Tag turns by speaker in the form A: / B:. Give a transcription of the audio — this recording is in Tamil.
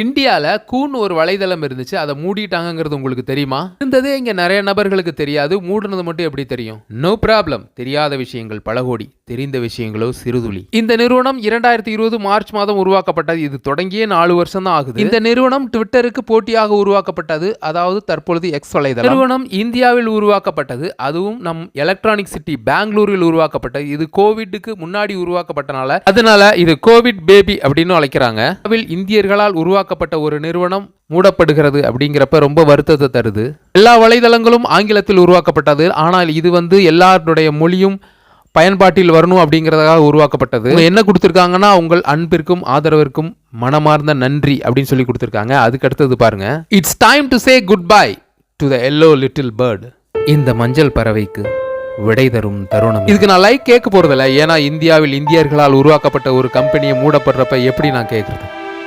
A: இந்தியால கூன் ஒரு வலைதளம் இருந்துச்சு, அதை மூடிட்டாங்கிறது உங்களுக்கு தெரியுமா? இருந்ததே இங்க நிறைய நபர்களுக்கு தெரியாது, மூடுனது மட்டும் எப்படி தெரியும்? No problem. தெரியாத விஷயங்கள் பல கோடி, தெரிந்த விஷயங்களோ சிறுதுளி. இந்த நிறுவனம் 2020 மார்ச் மாதம் உருவாக்கப்பட்டது. இது தொடங்கியே 4 வருஷம் தான் ஆகுது. இந்த நிறுவனம் ட்விட்டருக்கு போட்டியாக உருவாக்கப்பட்டது, அதாவது தற்பொழுது எக்ஸ் வலைதளம். நிறுவனம் இந்தியாவில் உருவாக்கப்பட்டது, அதுவும் நம் எலக்ட்ரானிக் சிட்டி பெங்களூரில் உருவாக்கப்பட்டது. இது கோவிட்டுக்கு முன்னாடி உருவாக்கப்பட்டனால அதனால இது கோவிட் பேபி அப்படின்னு அழைக்கிறாங்க. இந்தியர்களால் உருவாக்கப்பட்ட ஒரு நிறுவனம் மூடப்படுகிறது அப்படிங்கிறப்ப ரொம்ப வருத்தத்தை தருது. எல்லா வலைதளங்களும் ஆங்கிலத்தில் உருவாக்கப்பட்டது, ஆனால் இது எல்லாருடைய மொழியும் பயன்பாட்டில் வரணும் அப்படிங்கிறதுக்காக உருவாக்கப்பட்டது. என்ன கொடுத்துருக்காங்கன்னா, உங்கள் அன்பிற்கும் ஆதரவிற்கும் மனமார்ந்த நன்றி அப்படின்னு சொல்லி கொடுத்துருக்காங்க. அதுக்கு அடுத்தது பாருங்க, it's time to say good bye to the yellow little bird. இந்த மஞ்சள் பறவைக்கு விடை தரும் தருணம். இதுக்கு நான் லைக் கேட்க போறதில்ல, ஏன்னா இந்தியாவில் இந்தியர்களால் உருவாக்கப்பட்ட ஒரு கம்பெனியை மூடப்படுறப்ப எப்படி நான் கேட்கறது?